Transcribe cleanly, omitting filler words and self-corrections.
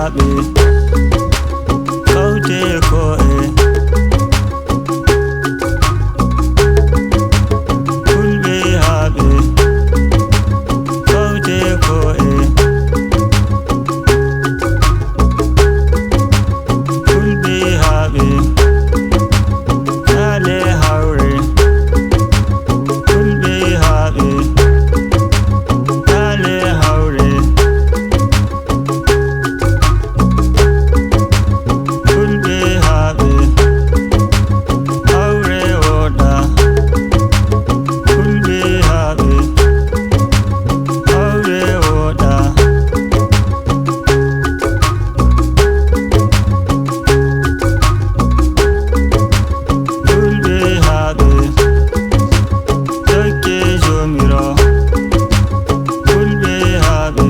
Habe Kaute ko'e Fulɓe Habe Kaute ko'e Fulɓe Habe Dale hawre Fulɓe Habe Dale hawre Fulɓe Habe hawre woɗa Fulɓe Habe hawre woɗa Fulɓe Habe jokke jomirawo Fulɓe Habe